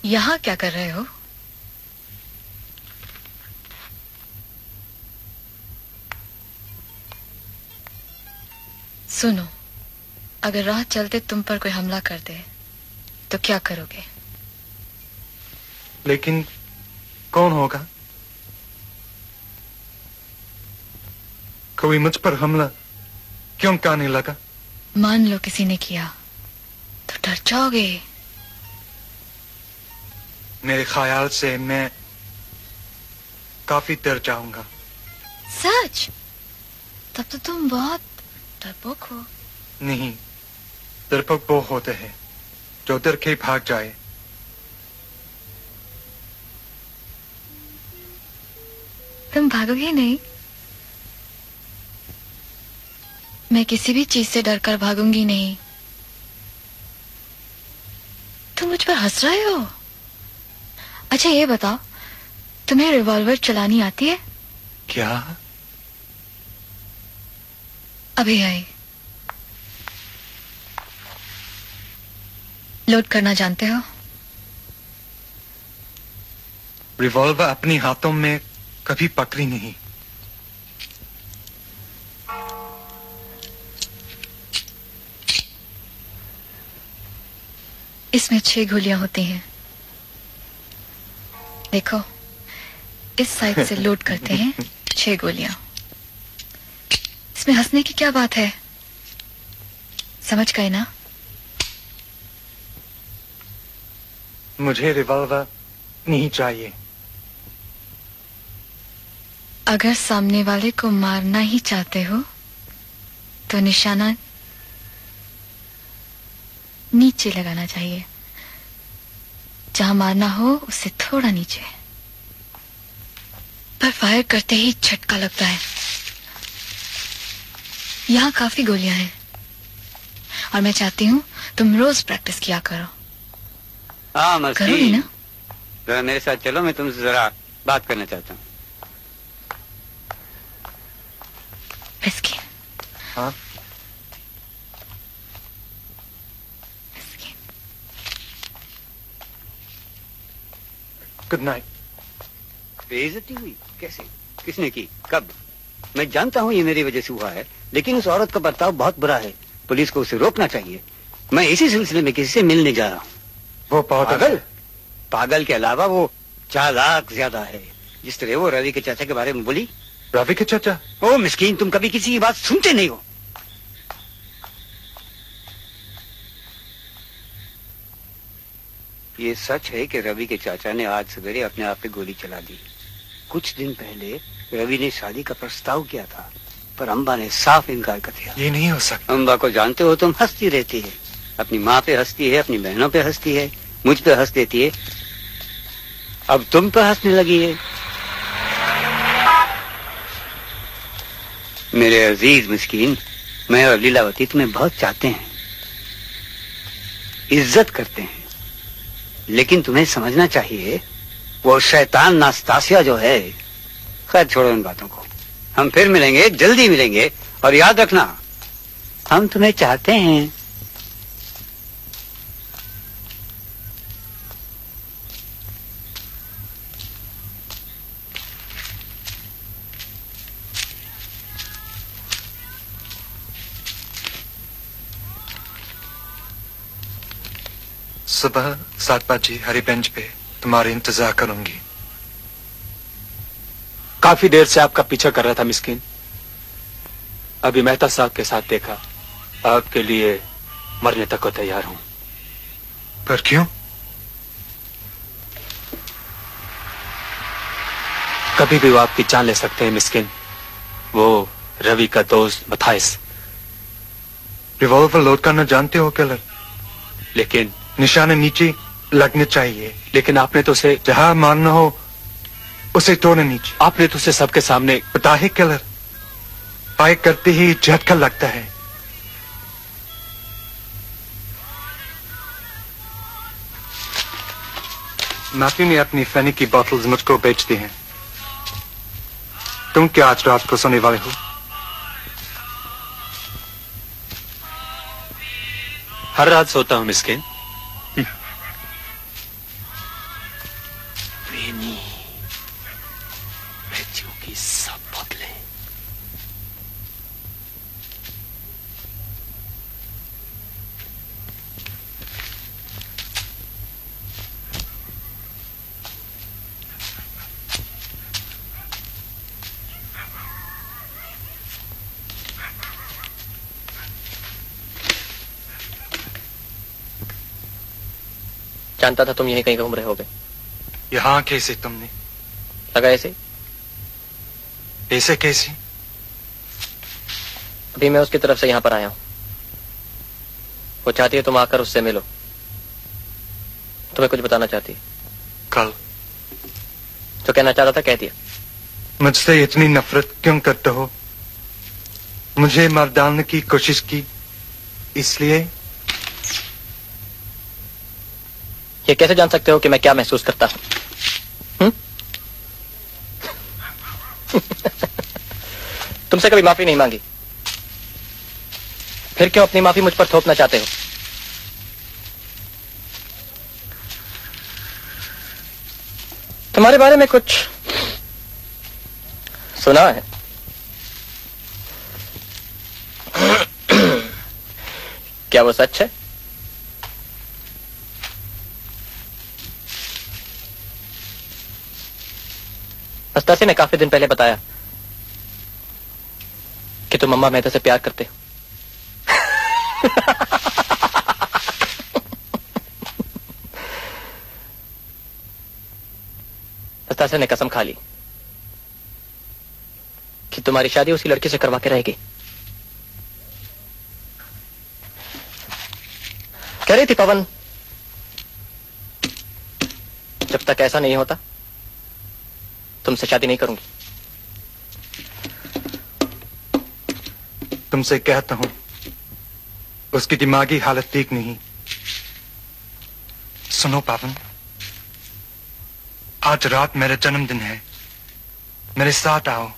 यहाँ क्या कर रहे हो? सुनो, अगर राह चलते तुम पर कोई हमला कर दे तो क्या करोगे? लेकिन कौन होगा? कोई मुझ पर हमला क्यों करने लगा? मान लो किसी ने किया तो डर जाओगे। मेरे ख्याल से मैं काफी डर जाऊंगा। सच? तब तो तुम बहुत डरपोक हो। नहीं, डरपोक वो होते हैं जो डर के भाग जाए। तुम भागोगे नहीं? मैं किसी भी चीज से डरकर भागूंगी नहीं। तुम मुझ पर हंस रहे हो? अच्छा ये बताओ, तुम्हें रिवॉल्वर चलानी आती है? क्या? अभी आई। लोड करना जानते हो? रिवॉल्वर अपनी हाथों में कभी पकड़ी नहीं। इसमें 6 गोलियां होती हैं। देखो, इस साइड से लोड करते हैं 6 गोलियां। इसमें हंसने की क्या बात है? समझ गए ना? मुझे रिवॉल्वर नहीं चाहिए। अगर सामने वाले को मारना ही चाहते हो तो निशाना नीचे लगाना चाहिए। जहां मारना हो उससे थोड़ा नीचे। पर फायर करते ही झटका लगता है। यहाँ काफी गोलियां हैं और मैं चाहती हूँ तुम रोज प्रैक्टिस किया करो। हाँ मस्ती। करोगी ना? जरा मेरे साथ चलो, मैं तुमसे जरा बात करना चाहता हूँ। मिस्किन। हाँ? Good night. बेइज्जती हुई? कैसे? किसने की? कब? मैं जानता हूँ ये मेरी वजह से हुआ है, लेकिन उस औरत का बर्ताव बहुत बुरा है। पुलिस को उसे रोकना चाहिए। मैं इसी सिलसिले में किसी से मिलने जा रहा हूँ। वो पागल? पागल के अलावा वो चालाक ज्यादा है। जिस तरह वो रवि के चाचा के बारे में बोली। रवि के चाचा? ओ मिस्कीन, तुम कभी किसी की बात सुनते नहीं हो। ये सच है कि रवि के चाचा ने आज सवेरे अपने आप पे गोली चला दी। कुछ दिन पहले रवि ने शादी का प्रस्ताव किया था, पर अम्बा ने साफ इनकार कर दिया। ये नहीं हो सकता। अम्बा को जानते हो तुम, हंसती रहती है। अपनी माँ पे हंसती है, अपनी बहनों पे हंसती है, मुझ पे हंस देती है। अब तुम पे हंसने लगी है। मेरे अजीज मिस्कीन, मैं और लीलावती तुम्हें बहुत चाहते हैं, इज्जत करते हैं, लेकिन तुम्हें समझना चाहिए वो शैतान नास्तासिया जो है। खैर छोड़ो इन बातों को। हम फिर मिलेंगे, जल्दी मिलेंगे, और याद रखना हम तुम्हें चाहते हैं। सुबह 7 बजे हरी बेंच पे तुम्हारे इंतजार करूंगी। काफी देर से आपका पीछा कर रहा था मिस्किन। अभी मेहता साहब के साथ देखा। आपके लिए मरने तक को तैयार हूं। पर क्यों? कभी भी वो आपकी जान ले सकते हैं मिस्किन। वो रवि का दोस्त मथाइस। रिवॉल्वर लोड करना जानते हो किलर? लेकिन निशाने नीचे लगने चाहिए। लेकिन आपने तो उसे जहां मारना हो उसे तोड़ने नीचे। आपने तो उसे सबके सामने पता है किलर, फायर करते ही झटका लगता है। नाती ने अपनी फैनी की बोतल्स मुझको बेच दी हैं। तुम क्या आज रात को सोने वाले हो? हर रात सोता हूं मिस्किन। गलतियों की सब बदले। जानता था तुम यहीं कहीं घूम रहे होगे। यहाँ कैसे तुमने? लगा ऐसे? ऐसे कैसे? अभी मैं उसकी तरफ से यहाँ पर आया हूँ। वो चाहती है तुम आकर उससे मिलो। तुम्हें कुछ बताना चाहती है। कल जो कहना चाह रहा था कह दिया। मुझसे इतनी नफरत क्यों करते हो? मुझे मार डालने की कोशिश की इसलिए? ये कैसे जान सकते हो कि मैं क्या महसूस करता हूं? तुमसे कभी माफी नहीं मांगी, फिर क्यों अपनी माफी मुझ पर थोपना चाहते हो? तुम्हारे बारे में कुछ सुना है? क्या वो सच है? अस्तासी ने काफी दिन पहले बताया कि तुम अम्मा मेहता से प्यार करते हो। अस्तासी ने कसम खा ली कि तुम्हारी शादी उसी लड़की से करवा के रहेगी। कह रही थी पवन, जब तक ऐसा नहीं होता तुमसे शादी नहीं करूंगी। तुमसे कहता हूं उसकी दिमागी हालत ठीक नहीं। सुनो पावन, आज रात मेरा जन्मदिन है, मेरे साथ आओ।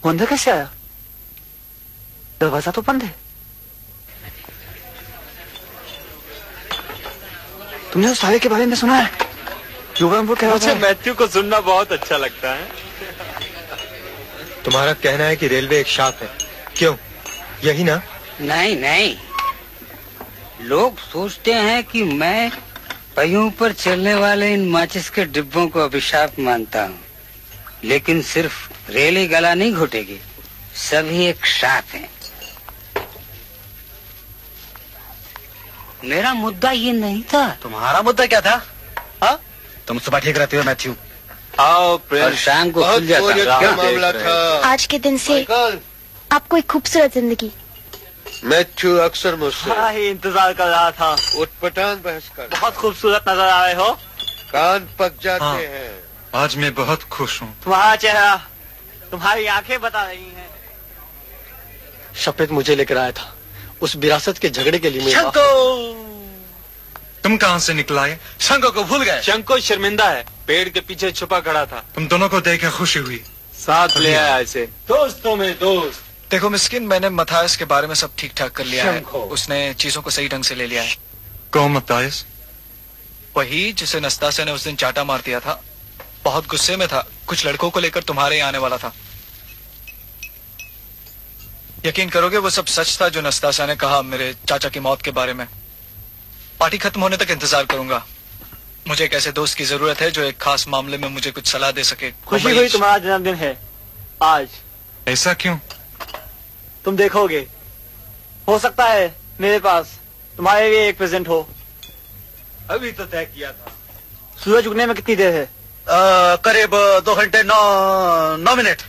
वो अंदर कैसे आया? दरवाजा तो बंद है। तुमने उस साले के बारे में सुना है? वो कह रहा था। मैथ्यू को सुनना बहुत अच्छा लगता है। तुम्हारा कहना है कि रेलवे एक शाप है, क्यों? यही ना? नहीं नहीं, लोग सोचते हैं कि मैं पहियों पर चलने वाले इन माचिस के डिब्बों को अभिशाप मानता हूँ, लेकिन सिर्फ रेल ही गला नहीं घोटेगी, सभी एक शाप है। मेरा मुद्दा ये नहीं था। तुम्हारा मुद्दा क्या था? हाँ? तुम सुबह ठीक रहते हो मैथ्यू? आओ और शाम को खुल जाता। क्या मामला था? आज के दिन से आपको एक खूबसूरत जिंदगी। मैथ्यू अक्सर मुझसे हाँ ही इंतजार कर रहा था। उठपटांग बहस कर। बहुत खूबसूरत नजर आ रहे हो। कान पक जाते हाँ। हैं। आज मैं बहुत खुश हूँ। तुम्हारा चेहरा, तुम्हारी आंखें बता रही हैं। शपथ मुझे लेकर आया था उस विरासत के झगड़े के लिए। तुम कहाँ से निकला है? शंको को भूल गए? शंको शर्मिंदा है, पेड़ के पीछे छुपा खड़ा था। तुम दोनों को देखकर खुशी हुई। साथ ले आया इसे। दोस्तों में दोस्त। देखो मिस्किन, मैंने मथायस के बारे में सब ठीक ठाक कर लिया है। उसने चीजों को सही ढंग से ले लिया है। कौन मथायस? वही जिसे नस्तासिया ने उस दिन चाटा मार दिया था। बहुत गुस्से में था, कुछ लड़कों को लेकर तुम्हारे यहाँ आने वाला था। यकीन करोगे वो सब सच था जो नस्तासिया ने कहा मेरे चाचा की मौत के बारे में। पार्टी खत्म होने तक इंतजार करूंगा। मुझे एक ऐसे दोस्त की जरूरत है जो एक खास मामले में मुझे कुछ सलाह दे सके। खुशी हुई तुम्हारा जन्मदिन है आज। ऐसा क्यों? तुम देखोगे, हो सकता है मेरे पास तुम्हारे लिए एक प्रेजेंट हो। अभी तो तय किया था। सूरज उगने में कितनी देर है? करीब 2 घंटे 9 मिनट।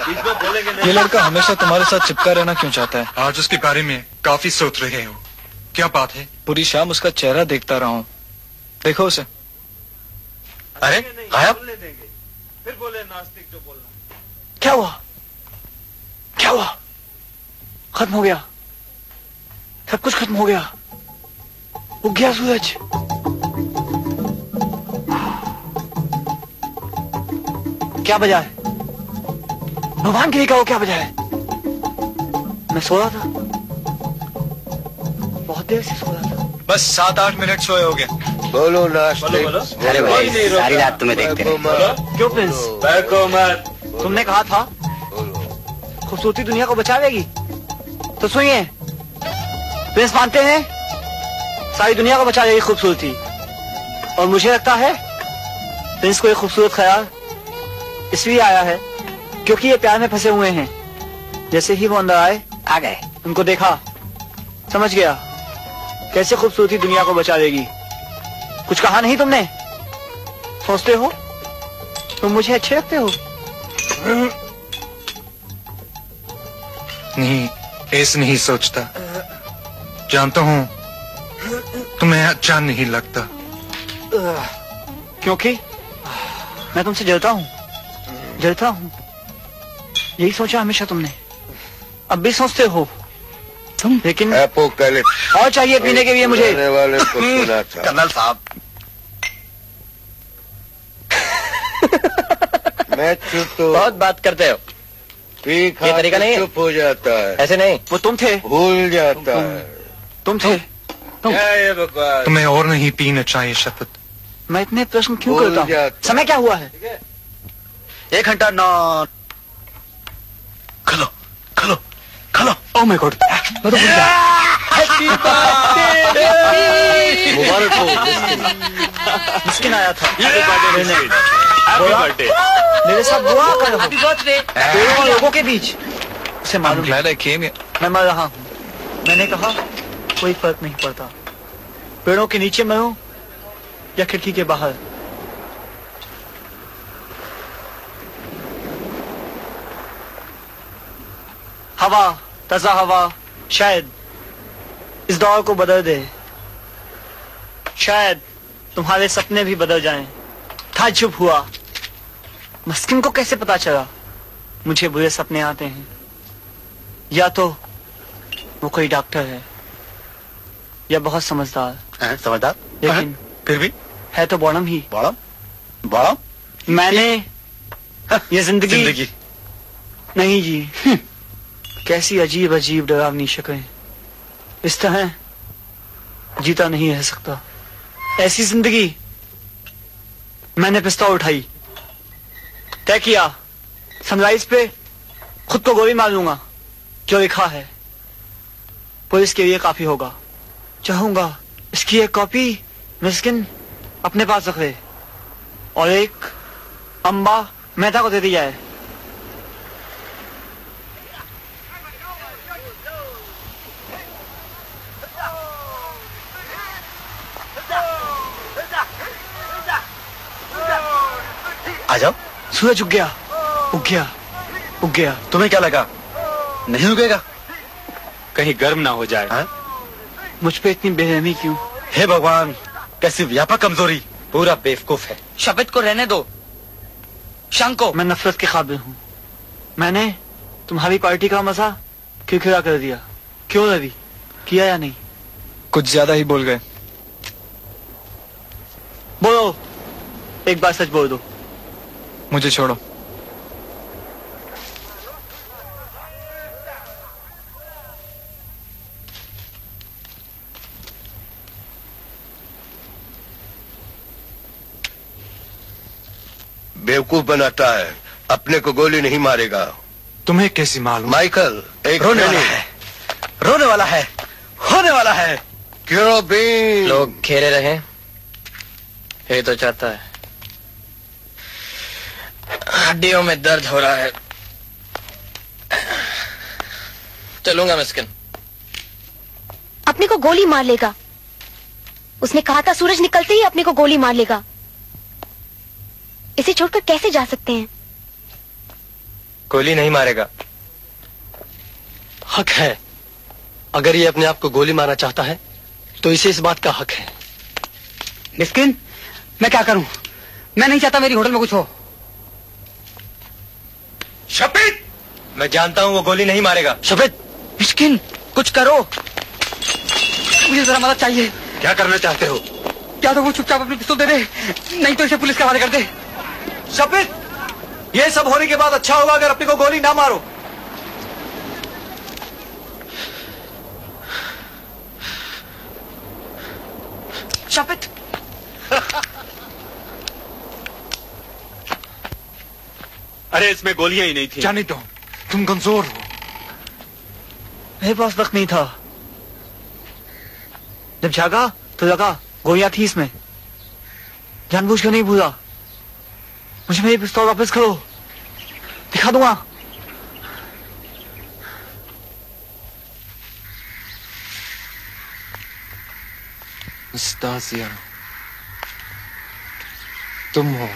बीच में बोलेंगे नहीं। ये लड़का हमेशा तुम्हारे साथ चिपका रहना क्यों चाहता है? आज उसके बारे में काफी सोच रहे हो। क्या बात है? पूरी शाम उसका चेहरा देखता रहा हूँ। देखो उसे। अरे गायब। फिर बोले नास्तिक जो बोलना। क्या हुआ? क्या हुआ? खत्म हो गया, सब कुछ खत्म हो गया। उग गया सूरज। क्या बजा है? भगवान के लिए कहो, क्या बजा है? मैं सो रहा था, बहुत देर से सो रहा था। बस 7-8 मिनट सोए हो गए। बोलो नास्तिक। अरे भाई, सारी रात तुम्हें देखते रहे। क्यों प्रिंस? बैको मत। तुमने कहा था खूबसूरती दुनिया को बचाएगी, तो सुनिए, प्रिंस मानते हैं सारी दुनिया को बचा देगी खूबसूरती। और मुझे लगता है प्रिंस को एक खूबसूरत ख्याल इसलिए आया है क्योंकि ये प्यार में फंसे हुए हैं। जैसे ही वो अंदर आए, आ गए। उनको देखा, समझ गया कैसे खूबसूरती दुनिया को बचा देगी। कुछ कहा नहीं तुमने? सोचते हो तुम मुझे अच्छे लगते हो। नहीं, ऐसे नहीं सोचता। जानता हूँ तुम्हें अच्छा नहीं लगता। क्योंकि मैं तुमसे जलता हूँ, जलता हूँ। यही सोचा हमेशा तुमने, अब भी सोचते हो तुम। लेकिन और चाहिए पीने के लिए मुझे। वाले को सुना था। कर्नल साहब। मैथ्यू तो बहुत बात करते हो। ये तरीका नहीं है। चुप हो जाता है, ऐसे नहीं। वो तुम थे, भूल जाता है। तुम थे। क्या ये बकवास? तुम्हें और नहीं पीना चाहिए शपथ। मैं इतने प्रश्न क्यों भूल करता हूँ? जाता। समय क्या हुआ है? 1 घंटा 9। खलो खलो खलो। ओह माय गॉड, मैं तो भूल गया। मुबारक हो। मिस्किन आया था हैप्पी बर्थडे। मेरे साथ दुआ कर रहा हूँ लोगों के बीच। उसे मालूम है मैं मर रहा हूँ। मैंने कहा कोई फर्क नहीं पड़ता, पेड़ों के नीचे मरूं या खिड़की के बाहर। हवा, ताजा हवा शायद इस दौर को बदल दे। शायद तुम्हारे सपने भी बदल जाएं। ताज्जुब हुआ, मस्किन को कैसे पता चला मुझे बुरे सपने आते हैं? या तो वो कोई डॉक्टर है या बहुत समझदार। समझदार? लेकिन फिर भी है तो बॉडम ही। बॉडम? बॉडम? मैंने ये जिंदगी नहीं जी। कैसी अजीब अजीब डरावनी शक्लें। इस तरह जीता नहीं रह सकता। ऐसी जिंदगी मैंने पिस्तौल उठाई, तय किया सनराइज पे खुद को गोली मार लूंगा। जो लिखा है पुलिस के लिए काफी होगा। चाहूंगा इसकी एक कॉपी मिस्किन अपने पास रखे और एक अम्बा मेहता को दे दी जाए। आ जाओ। सूरज उग गया, उग गया, उग गया। तुम्हें क्या लगा नहीं उगेगा? कहीं गर्म ना हो जाए। हा? मुझ पे इतनी बेरहमी क्यों? हे भगवान, कैसी व्यापक कमजोरी। पूरा बेवकूफ है। शपथ को रहने दो। शंको, मैं नफरत के काबिल हूँ। मैंने तुम्हारी पार्टी का मजा खिलखिला कर दिया। क्यों रवि, किया या नहीं? कुछ ज्यादा ही बोल गए। बोलो, एक बार सच बोल दो। मुझे छोड़ो। बेवकूफ बनाता है, अपने को गोली नहीं मारेगा। तुम्हें कैसी मालूम? माइकल, एक रोने वाला है, रोने वाला है, होने वाला है। क्यों बीन? लोग घेरे रहे, ये तो चाहता है। हड्डियों में दर्द हो रहा है। चलूंगा मिस्किन। अपने को गोली मार लेगा। उसने कहा था सूरज निकलते ही अपने को गोली मार लेगा। इसे छोड़कर कैसे जा सकते हैं? गोली नहीं मारेगा। हक है। अगर ये अपने आप को गोली मारना चाहता है तो इसे इस बात का हक है। मिस्किन, मैं क्या करूं? मैं नहीं चाहता मेरी होटल में कुछ हो। शपथ, मैं जानता हूं वो गोली नहीं मारेगा। शपथ, मिस्किन, कुछ करो। मुझे जरा मदद चाहिए। क्या करना चाहते हो? क्या तो वो चुपचाप अपनी पिस्तौल दे दे, नहीं तो इसे पुलिस के हवाले कर दे। शपथ, ये सब होने के बाद अच्छा होगा अगर अपने को गोली ना मारो। शपथ। अरे इसमें गोलियां ही नहीं थी। जाने दो, तुम कमजोर हो। मेरे पास वक्त नहीं था। जब जागा तो लगा गोलियां थी इसमें। जानबूझ कर नहीं भूला। मुझे मेरी पिस्तौल वापस करो, दिखा दूंगा। नस्तासिया, तुम हो।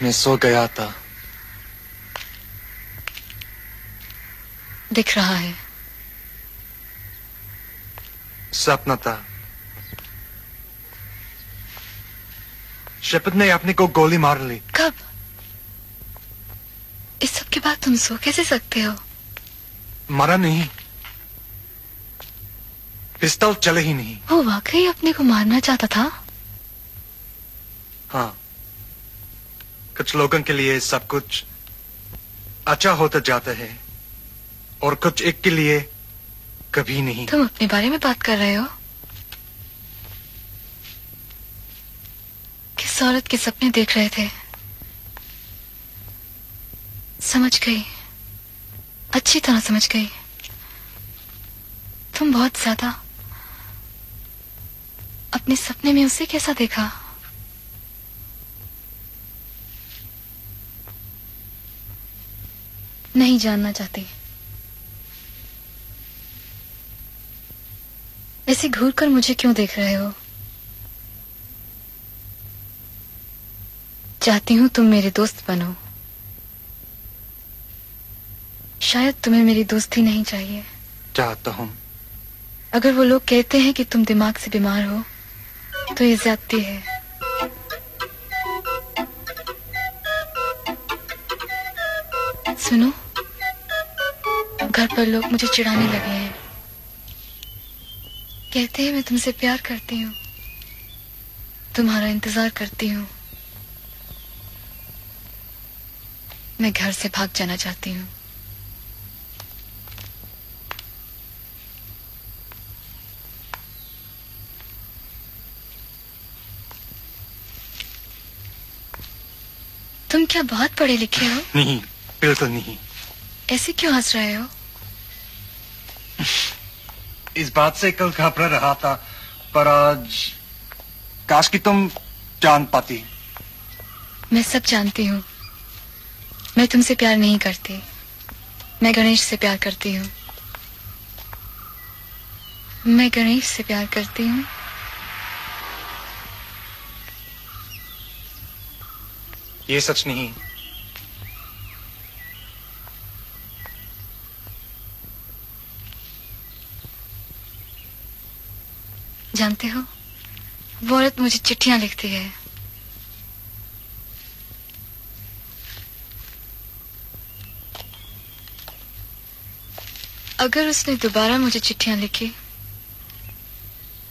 मैं सो गया था। दिख रहा है। सपना था। शपथ ने अपने को गोली मार ली। कब? इस सब के बाद तुम सो कैसे सकते हो? मरा नहीं, पिस्तौल चले ही नहीं। वो वाकई अपने को मारना चाहता था? हाँ, कुछ लोगों के लिए सब कुछ अच्छा होता जाता है और कुछ एक के लिए कभी नहीं। तुम अपने बारे में बात कर रहे हो? किस औरत के सपने देख रहे थे? समझ गई, अच्छी तरह समझ गई। तुम बहुत ज्यादा अपने सपने में उसे कैसा देखा? नहीं जानना चाहती। ऐसे घूर कर मुझे क्यों देख रहे हो? चाहती हूं तुम मेरे दोस्त बनो। शायद तुम्हें मेरी दोस्ती नहीं चाहिए। चाहता हूं। अगर वो लोग कहते हैं कि तुम दिमाग से बीमार हो तो ये ज्यादती है। सुनो, घर पर लोग मुझे चिढ़ाने लगे हैं। कहते हैं मैं तुमसे प्यार करती हूँ, तुम्हारा इंतजार करती हूँ। मैं घर से भाग जाना चाहती हूँ। तुम क्या बहुत पढ़े लिखे हो? नहीं, बिल्कुल नहीं। ऐसे क्यों हंस रहे हो? इस बात से कल घबरा रहा था, पर आज काश कि तुम जान पाती। मैं सब जानती हूँ। मैं तुमसे प्यार नहीं करती। मैं गणेश से प्यार करती हूँ। मैं गणेश से प्यार करती हूँ। ये सच नहीं। जानते हो, वो औरत मुझे चिट्ठियां लिखती है। अगर उसने दोबारा मुझे चिट्ठियां लिखी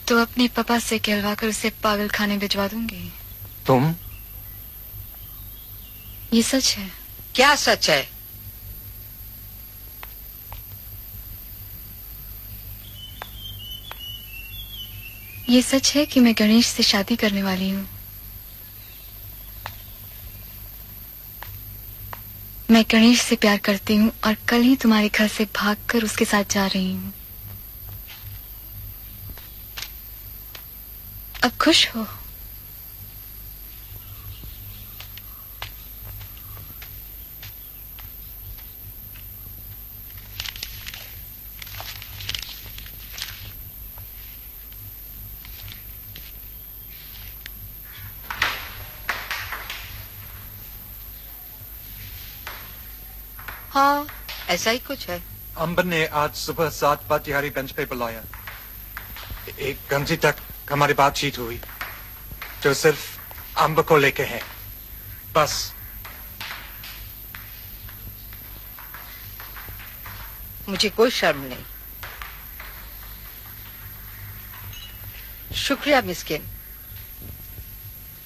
तो अपने पापा से कहलवा कर उसे पागल खाने भिजवा दूंगी। तुम? ये सच है। क्या सच है? ये सच है कि मैं गणेश से शादी करने वाली हूँ। मैं गणेश से प्यार करती हूँ और कल ही तुम्हारे घर से भागकर उसके साथ जा रही हूँ। अब खुश हो? हाँ, ऐसा ही कुछ है। अंबर ने आज सुबह 7 बजे तिहारी बेंच पे बुलाया। 1 घंटे तक हमारी बातचीत हुई, जो सिर्फ अंबर को लेके है, बस। मुझे कोई शर्म नहीं। शुक्रिया मिस्किन,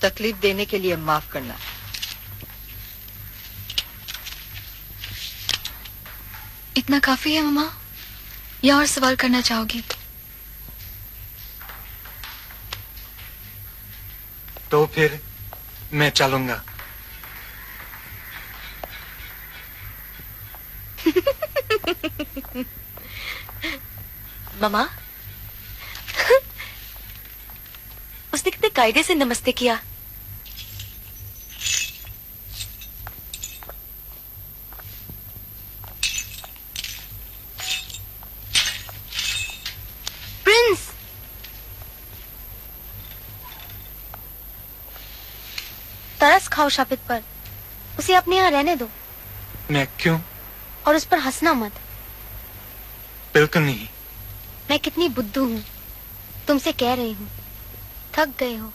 तकलीफ देने के लिए माफ करना। इतना काफी है मम्मा, या और सवाल करना चाहोगी? तो फिर मैं चलूंगा। मम्मा, उसने कितने कायदे से नमस्ते किया। प्रिंस, तरस खाओ शापित पर, उसे अपने यहाँ रहने दो। मैं क्यों? और उस पर हंसना मत। बिल्कुल नहीं। मैं कितनी बुद्धू हूँ, तुमसे कह रही हूँ। थक गए हो।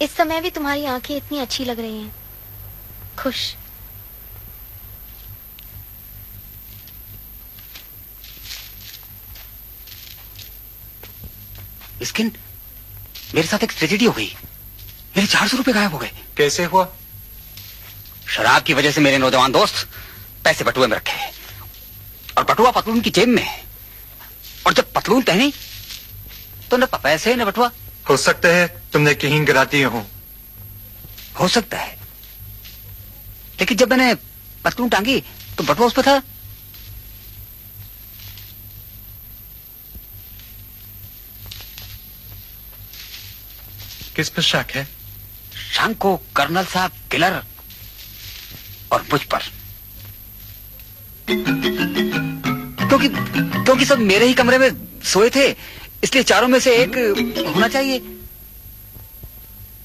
इस समय भी तुम्हारी आंखें इतनी अच्छी लग रही हैं। खुश। मिस्किन, मेरे साथ एक ट्रेजेडी हो गई। मेरे 400 रुपए गायब हो गए। कैसे हुआ? शराब की वजह से मेरे नौजवान दोस्त पैसे बटुए में रखे और बटुआ पतलून की जेब में, और जब पतलून पहनी तो न पैसे न बटुआ। हो सकता है तुमने कहीं गिरा दिए हो सकता है, लेकिन जब मैंने पतलून टांगी तो बटुआ उस पर था। किस पर शक है? शाम को कर्नल साहब किलर और मुझ पर, क्योंकि सब मेरे ही कमरे में सोए थे, इसलिए चारों में से एक होना चाहिए।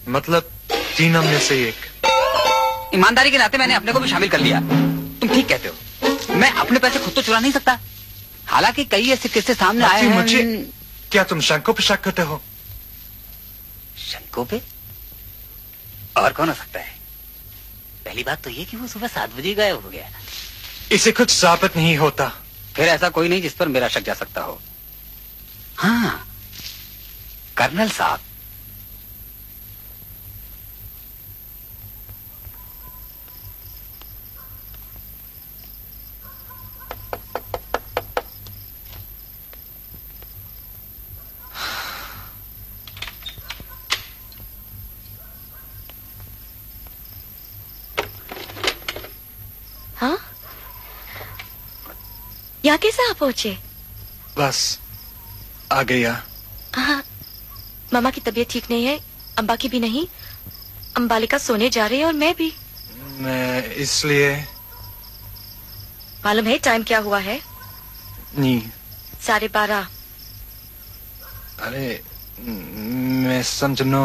मतलब तीनों में से एक। ईमानदारी के नाते मैंने अपने को भी शामिल कर लिया। तुम ठीक कहते हो, मैं अपने पैसे खुद तो चुरा नहीं सकता। हालांकि कई ऐसे किस्से सामने आए हैं। मुझे क्या तुम शंको पे शक करते हो? शंको पे? और कौन हो सकता है? पहली बात तो ये कि वो सुबह 7 बजे गायब हो गया। इसे कुछ साबित नहीं होता। फिर ऐसा कोई नहीं जिस पर मेरा शक जा सकता हो। हाँ, कर्नल साहब। यहाँ कैसे आप पहुँचे? बस आ गया। हाँ, मामा की तबीयत ठीक नहीं है, अम्बा की भी नहीं। अम्बालिका सोने जा रही है और मैं भी। मैं इसलिए। मालूम है टाइम क्या हुआ है? नहीं। 12:30। अरे मैं समझनो।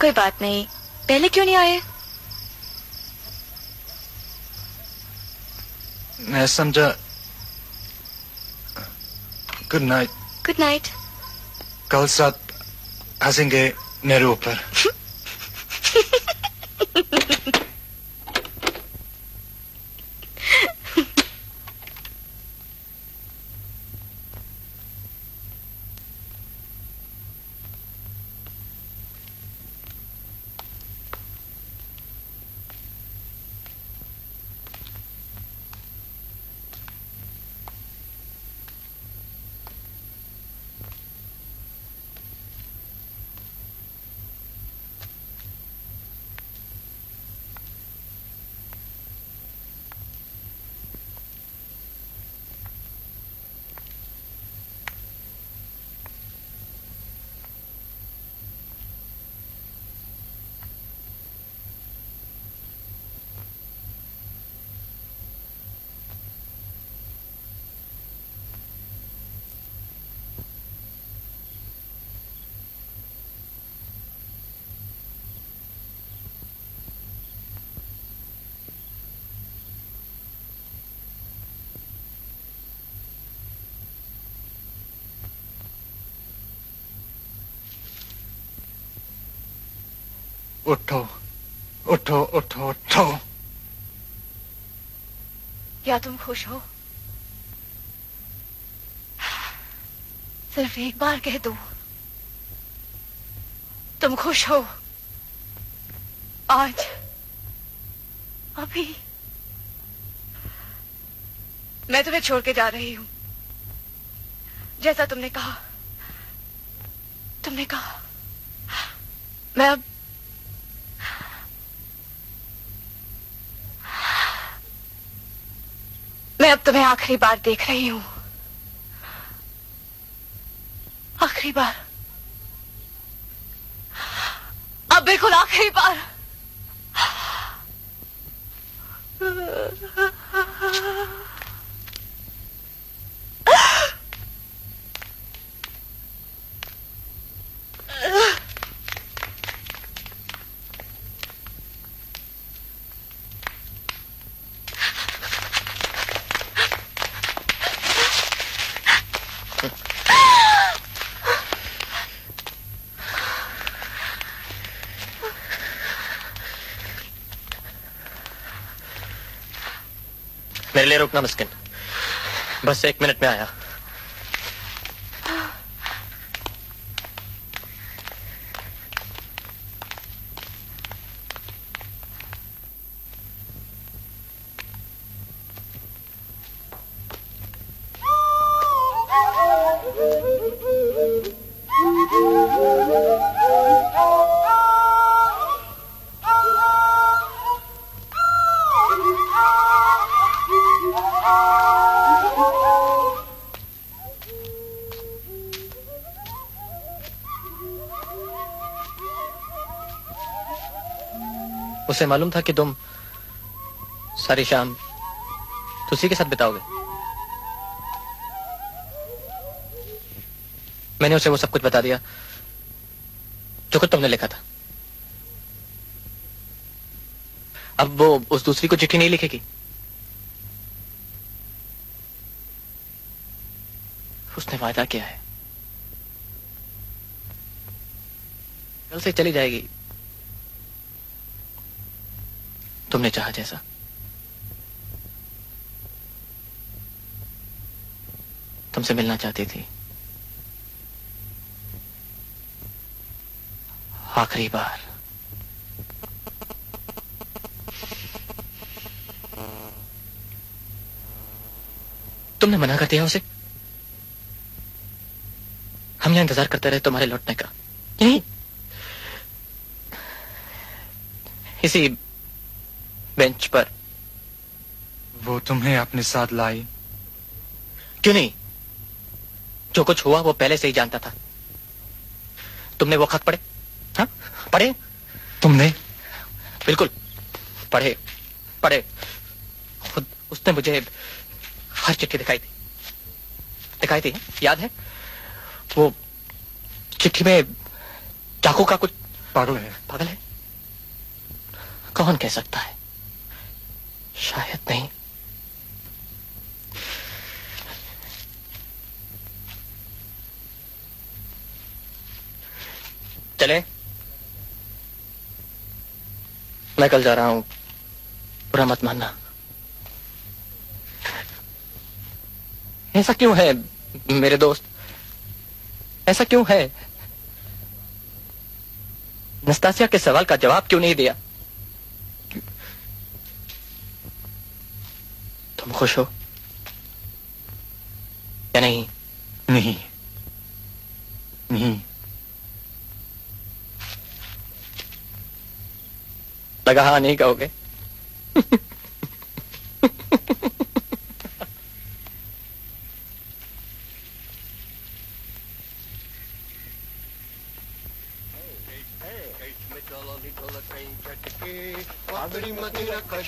कोई बात नहीं, पहले क्यों नहीं आए? मैं समझा। Good night. Good night. कल साथ हंसेंगे नेहरू पर। उठो उठो उठो उठो। क्या तुम खुश हो? सिर्फ एक बार कह दो, तुम खुश हो? आज, अभी। मैं तुम्हें छोड़ के जा रही हूं, जैसा तुमने कहा। तुमने कहा मैं अब तुम्हें आखिरी बार देख रही हूं। आखिरी बार, अब बिल्कुल आखिरी बार। मेरे लिए रुकना मिस्किन, बस 1 मिनट में आया। उसे मालूम था कि तुम सारी शाम तुसी के साथ बिताओगे। मैंने उसे वो सब कुछ बता दिया जो कुछ तुमने लिखा था। अब वो उस दूसरी को चिट्ठी नहीं लिखेगी। उसने वादा किया है, कल से चली जाएगी। तुमने चाहा जैसा। तुमसे मिलना चाहती थी, आखिरी बार। तुमने मना कर दिया उसे। हम यहां इंतजार करते रहे तुम्हारे लौटने का। यहीं इसी बेंच पर। वो तुम्हें अपने साथ लाई क्यों नहीं? जो कुछ हुआ वो पहले से ही जानता था। तुमने वो खत पढ़े? हाँ, पढ़े? तुमने? बिल्कुल पढ़े पढ़े। खुद उसने मुझे हर चिट्ठी दिखाई थी, याद है? वो चिट्ठी में चाकू का कुछ पागल है। कौन कह सकता है? शायद नहीं। चले, मैं कल जा रहा हूं, बुरा मत मानना। ऐसा क्यों है मेरे दोस्त? ऐसा क्यों है? नस्तासिया के सवाल का जवाब क्यों नहीं दिया? तुम खुश हो या नहीं? नहीं। लगा हाँ नहीं कहोगे।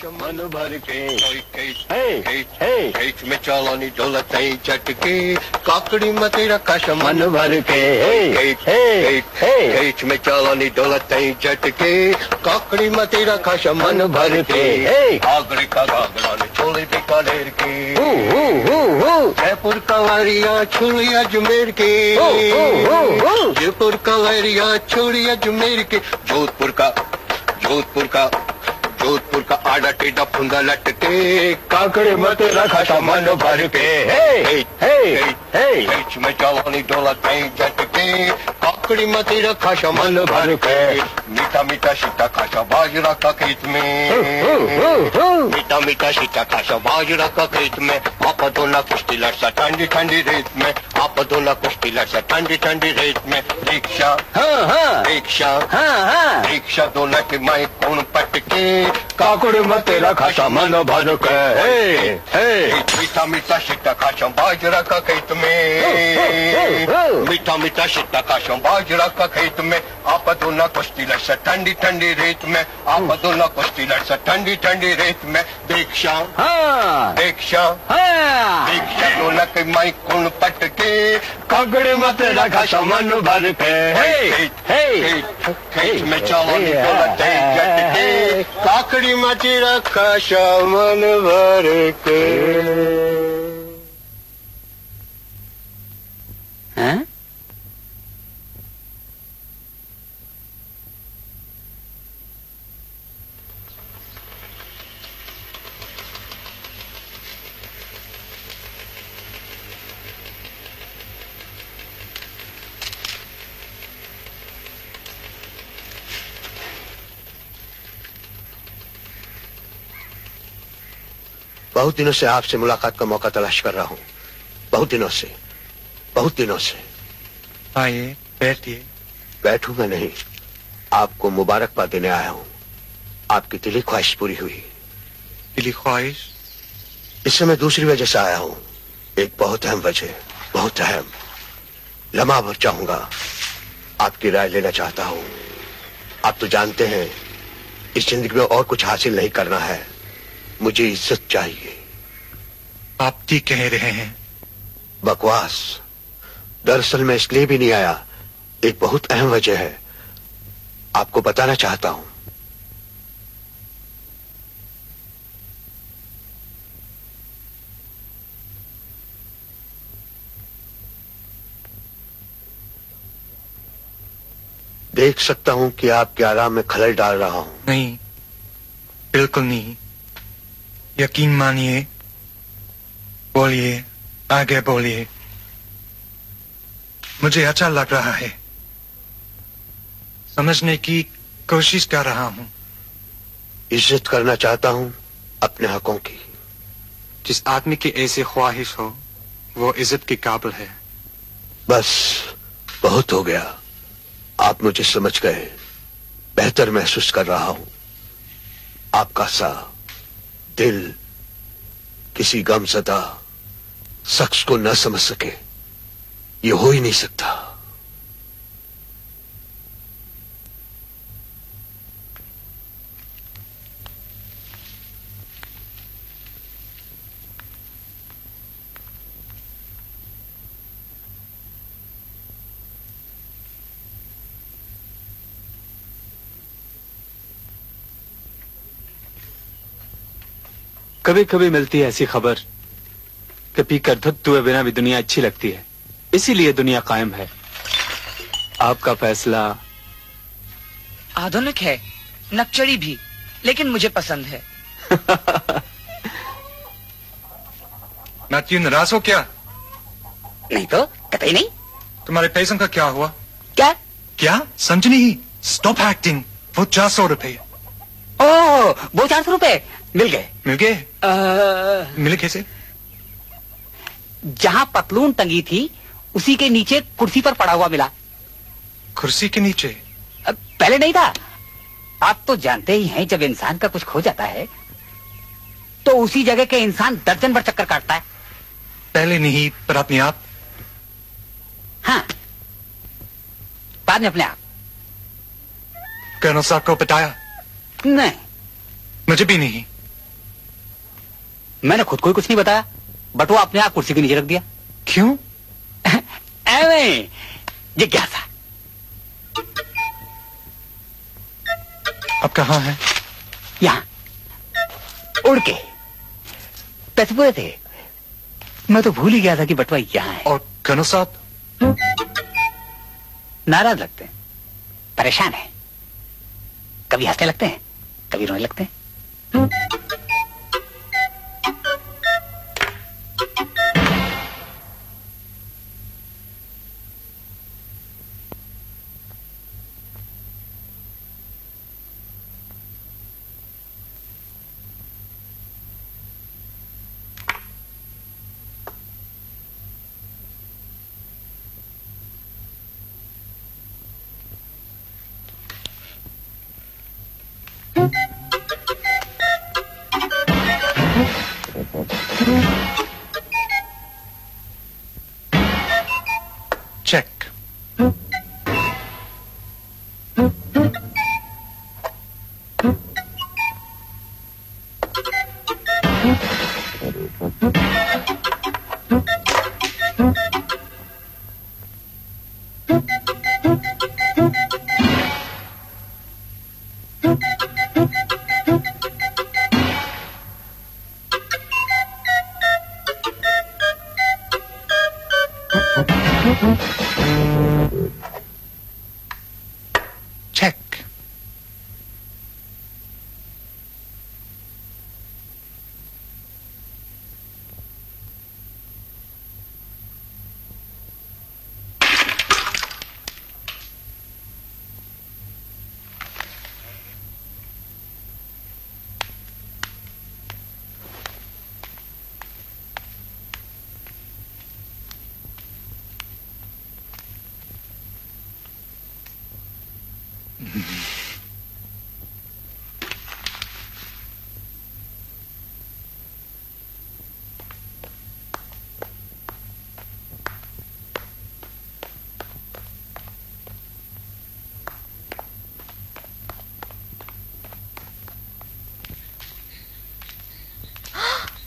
मन भर के में चालानी दौलत चटके काकड़ी मते रखा मन भर के में चालानी दौलत चटके काकड़ी मते रखा मन भर के आगरे का गागरा ने छोले पे कालेर के जयपुर कवरिया छुड़िया अजमेर के जयपुर कवरिया छुड़िया अजमेर के जोधपुर का आड़ा टेढ़ा फुंदा लटके काकड़े मत रखा मन भर के में चावानी डोला कहीं झटके काकड़ी मत रखा मन भर के मीठा मीठा सीता खासा बाजरा का खेत में मीठा मीठा सीता खासा बाजरा का खेत में आप दोना कुश्ती लड़सा ठंडी ठंडी रेत में आप दोना कुश्ती लड़सा ठंडी ठंडी रेत में रिक्शा रिक्शा दोना के माई कौन पटके काकड़ी मत रखा मन भर के मीठा मीठा सीता खासा बाजरा का खेत में मीठा मीठा सीता खासा बाजरा का खेत में आप दोना कुश्ती लड़सा ठंडी ठंडी रेत में आप दोना कुश्ती लड़सा ठंडी ठंडी रेत में दीक्षा दोना के माई कौन पटके काकड़ी मत रखा मन भर के में चावनी झटके काकड़ी मत रखा मन भर के। हैं? बहुत दिनों से आपसे मुलाकात का मौका तलाश कर रहा हूँ। बहुत दिनों से। आइए बैठिए। बैठूंगा नहीं, आपको मुबारकबाद देने आया हूँ। आपकी दिली ख्वाहिश पूरी हुई। दिली ख्वाहिश? इससे मैं दूसरी वजह से आया हूँ। एक बहुत अहम वजह, बहुत अहम। लम्हा भर चाहूंगा, आपकी राय लेना चाहता हूँ। आप तो जानते हैं इस जिंदगी में और कुछ हासिल नहीं करना है, मुझे इज्जत चाहिए। आप ठीक कह रहे हैं। बकवास। दरअसल मैं इसलिए भी नहीं आया, एक बहुत अहम वजह है, आपको बताना चाहता हूं। देख सकता हूं कि आपके आराम में खलल डाल रहा हूं। नहीं, बिल्कुल नहीं। यकीन मानिए। बोलिए, आगे बोलिए। मुझे अच्छा लग रहा है। समझने की कोशिश कर रहा हूं। इज्जत करना चाहता हूं अपने हकों की। जिस आदमी की ऐसी ख्वाहिश हो वो इज्जत के काबिल है। बस बहुत हो गया, आप मुझे समझ गए। बेहतर महसूस कर रहा हूं। आपका सा दिल किसी गमज़दा शख्स को न समझ सके, ये हो ही नहीं सकता। कभी कभी मिलती है ऐसी खबर कि पीकर धुत हुए बिना भी दुनिया अच्छी लगती है, इसीलिए दुनिया कायम है। आपका फैसला? आधुनिक है, नक्चड़ी भी, लेकिन मुझे पसंद है। मैथ्यू, नाराज हो क्या? नहीं तो, कतई नहीं। तुम्हारे पैसों का क्या हुआ? क्या? क्या समझ नहीं? Stop acting. वो 400 रुपए। ओह, वो 400 रुपए मिल गए। मिल गए? मिले कैसे? जहाँ पतलून टंगी थी उसी के नीचे कुर्सी पर पड़ा हुआ मिला। कुर्सी के नीचे? पहले नहीं था। आप तो जानते ही हैं, जब इंसान का कुछ खो जाता है तो उसी जगह के इंसान दर्जन भर चक्कर काटता है। पहले नहीं, पर अपने आप। हाँ, बाद में अपने आप। कर्नल साहब को बताया? नहीं, मुझे भी नहीं। मैंने खुद को ही कुछ नहीं बताया, बट वो अपने आप कुर्सी के नीचे रख दिया। क्यों? एवं जिज्ञासा। अब कहाँ है? यहाँ उड़ के। पैसे पूरे थे, मैं तो भूल ही गया था कि बटुआ यहाँ है। और कर्नल साहब? नाराज लगते हैं, परेशान है, कभी हंसने लगते हैं, कभी रोने लगते हैं। चेक। Check.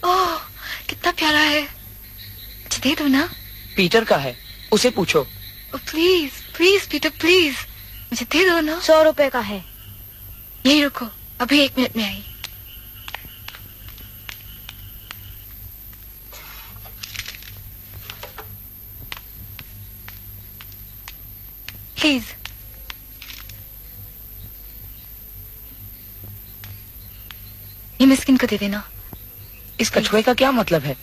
ओह, कितना प्यारा है। मुझे दे दो ना। पीटर का है, उसे पूछो। प्लीज प्लीज पीटर प्लीज, मुझे दे दो ना। 100 रुपए का है। यही रुको, अभी 1 मिनट में आई। प्लीज। ये मिस्किन को दे देना। इस कछुए का क्या मतलब है?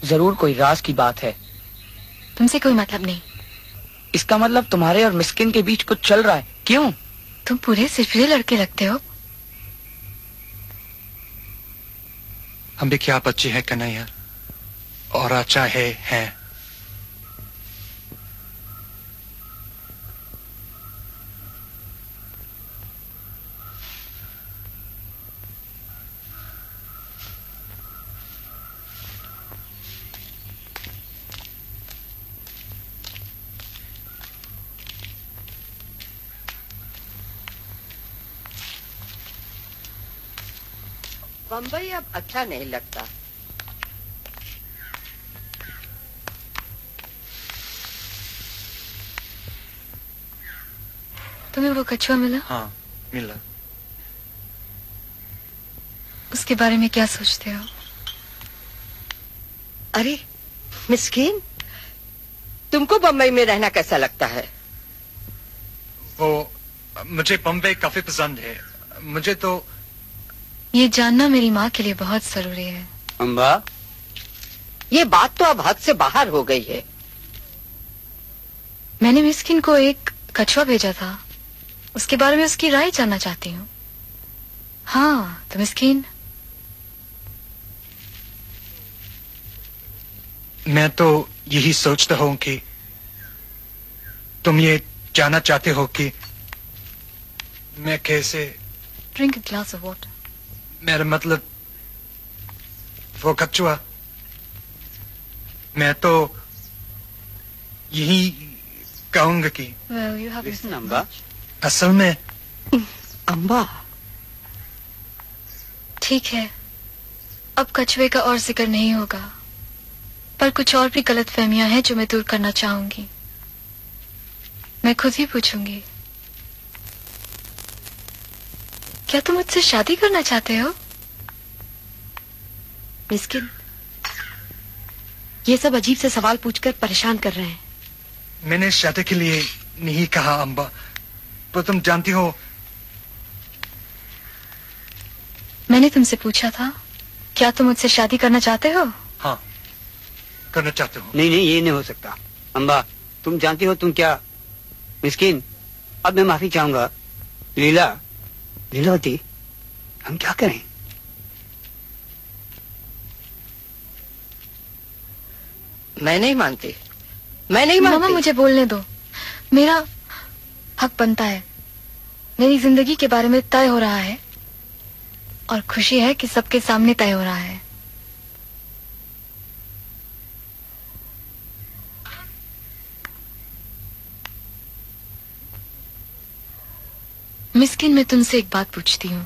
जरूर कोई राज की बात है। तुमसे कोई मतलब नहीं। इसका मतलब तुम्हारे और मिस्किन के बीच कुछ चल रहा है। क्यों? तुम पूरे सिरफिरे लड़के लगते हो। हम भी क्या बच्चे हैं कन्हैया, और अच्छा है। बम्बई अब अच्छा नहीं लगता। तुम्हें वो कछुआ मिला? हाँ मिला। उसके बारे में क्या सोचते हो? अरे मिस्कीन, तुमको बम्बई में रहना कैसा लगता है? वो मुझे बम्बई काफी पसंद है। मुझे तो ये जानना मेरी माँ के लिए बहुत जरूरी है। अम्बा, ये बात तो अब हद से बाहर हो गई है। मैंने मिस्किन को एक कछुआ भेजा था, उसके बारे में उसकी राय जानना चाहती हूँ। हाँ तो मिस्किन, मैं तो यही सोचता हूँ कि तुम ये जानना चाहते हो कि मैं कैसे। Drink a glass of water. मेरा मतलब वो कछुआ, मैं तो यही कहूंगा कि well, you have Listen, Amba, असल में अम्बा, ठीक है, अब कछुए का और जिक्र नहीं होगा, पर कुछ और भी गलतफहमियां हैं जो मैं दूर करना चाहूंगी। मैं खुद ही पूछूंगी, क्या तुम मुझसे शादी करना चाहते हो? मिस्किन, ये सब अजीब से सवाल पूछकर परेशान कर रहे हैं। मैंने शादी के लिए नहीं कहा अम्बा, पर तुम जानती हो। मैंने तुमसे पूछा था, क्या तुम मुझसे शादी करना चाहते हो? हाँ करना चाहते हो। नहीं नहीं, ये नहीं हो सकता। अम्बा, तुम जानती हो तुम क्या। मिस्किन, अब मैं माफी चाहूंगा। लीलावती, हम क्या करें? मैं नहीं मानती, मैं नहीं मानती। मामा मुझे बोलने दो, मेरा हक बनता है। मेरी जिंदगी के बारे में तय हो रहा है और खुशी है कि सबके सामने तय हो रहा है। मिस्किन, मैं तुमसे एक बात पूछती हूँ,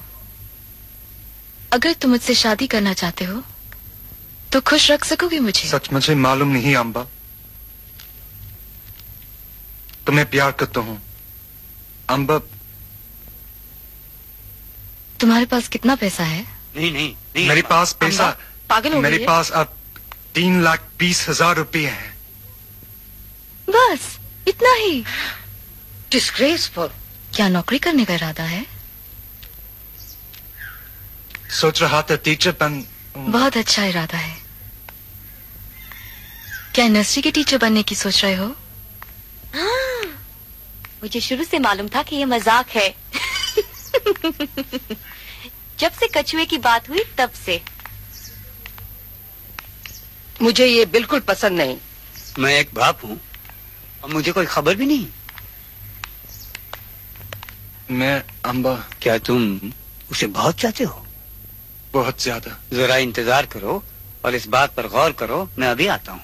अगर तुम मुझसे शादी करना चाहते हो तो खुश रख सकोगे मुझे? सच मुझे मालूम नहीं अम्बा, तुम्हें प्यार करता हूँ। अम्बा, तुम्हारे पास कितना पैसा है? नहीं नहीं नहीं, मेरे पास पैसा, पागल हो मेरे गई है? पास अब 3,20,000 रुपये हैं। बस इतना ही? डिस्ग्रेसफुल। क्या नौकरी करने का इरादा है? सोच रहा था टीचर बन। बहुत अच्छा इरादा है। क्या नर्सरी के टीचर बनने की सोच रहे हो? हाँ, मुझे शुरू से मालूम था कि ये मजाक है। जब से कछुए की बात हुई तब से। मुझे ये बिल्कुल पसंद नहीं। मैं एक बाप हूँ और मुझे कोई खबर भी नहीं। मैं अम्बा। क्या तुम उसे बहुत चाहते हो? बहुत ज्यादा। जरा इंतजार करो और इस बात पर गौर करो, मैं अभी आता हूँ।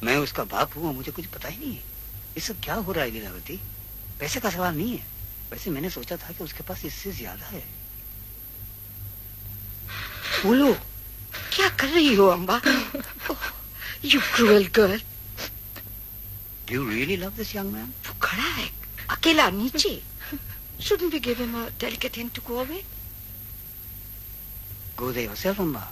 मैं उसका बाप हूँ और मुझे कुछ पता ही नहीं है। ये सब क्या हो रहा है लीलावती? पैसे का सवाल नहीं है। वैसे मैंने सोचा था कि उसके पास इससे ज्यादा है। बोलो, क्या कर रही हो Amba? You cruel girl. Do you really love this young man? वो खड़ा है अकेला नीचे। Shouldn't we give him a delicate hint to go away? Go there yourself, Amma.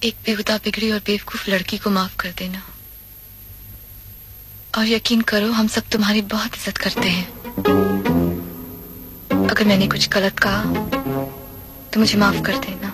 एक बेहुदा बिगड़ी और बेवकूफ लड़की को माफ कर देना, और यकीन करो हम सब तुम्हारी बहुत इज्जत करते हैं। अगर मैंने कुछ गलत कहा तो मुझे माफ कर देना।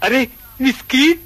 अरे मिस्कीन,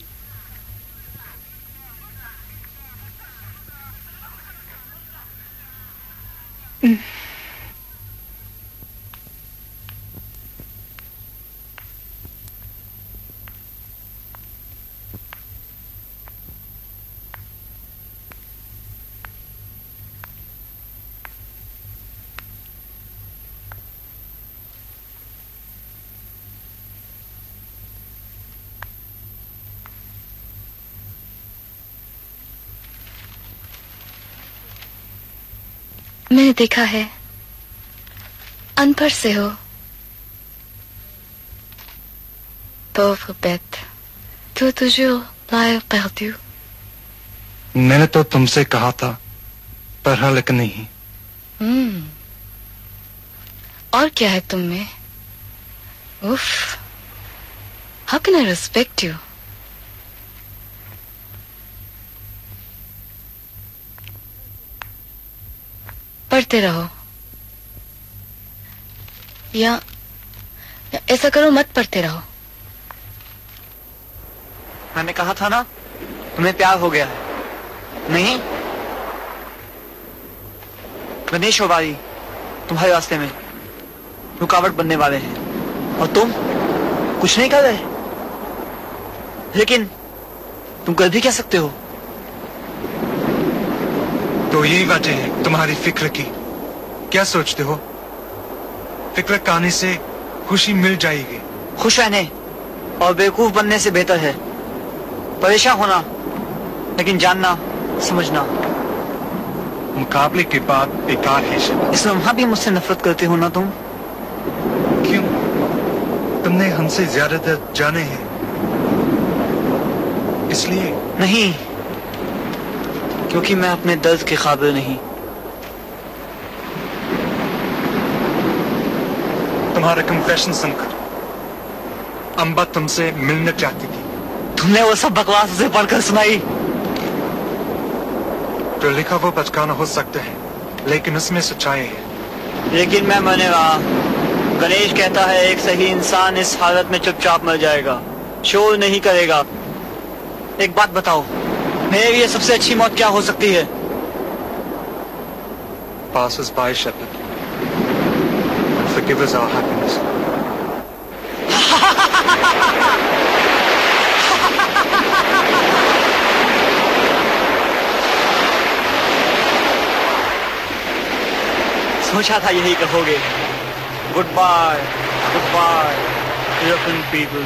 मैंने देखा है अनपढ़ से हो। Pauvre bête, tu as toujours l'air perdu। मैंने तो तुमसे कहा था पढ़ा लिखा नहीं। और क्या है तुम में? उफ, how can I respect you? पढ़ते रहो, या ऐसा करो मत पढ़ते रहो। मैंने कहा था ना तुम्हें प्यार हो गया है। नहीं, गणेश और बारी तुम्हारे रास्ते में रुकावट बनने वाले हैं और तुम कुछ नहीं कर रहे, लेकिन तुम कर भी क्या सकते हो? तो यही वजह है तुम्हारी फिक्र की। क्या सोचते हो फिक्र करने से खुशी मिल जाएगी? खुश रहने और बेवकूफ बनने से बेहतर है परेशान होना, लेकिन जानना समझना। मुकाबले के बाद बेकार है शबा। इसमें वहां भी मुझसे नफरत करते हो ना तुम? क्यों? तुमने हमसे ज्यादातर जाने हैं इसलिए? नहीं, क्योंकि मैं अपने दर्द के काबिल नहीं। तुम्हारा कन्फेशन सुनकर अम्बा तुमसे मिलना चाहती थी। तुमने वो सब बकवास उसे पढ़कर सुनाई। जो लिखा वो बचकाना हो सकता है, लेकिन उसमें सच्चाई है। लेकिन मैं मरने रहा। गणेश कहता है एक सही इंसान इस हालत में चुपचाप मर जाएगा, शोर नहीं करेगा। एक बात बताओ, मेरे लिए सबसे अच्छी मौत क्या हो सकती है? Passers by shepherd, forgive us our happiness. सोचा था यही कहोगे। Goodbye, goodbye, European people.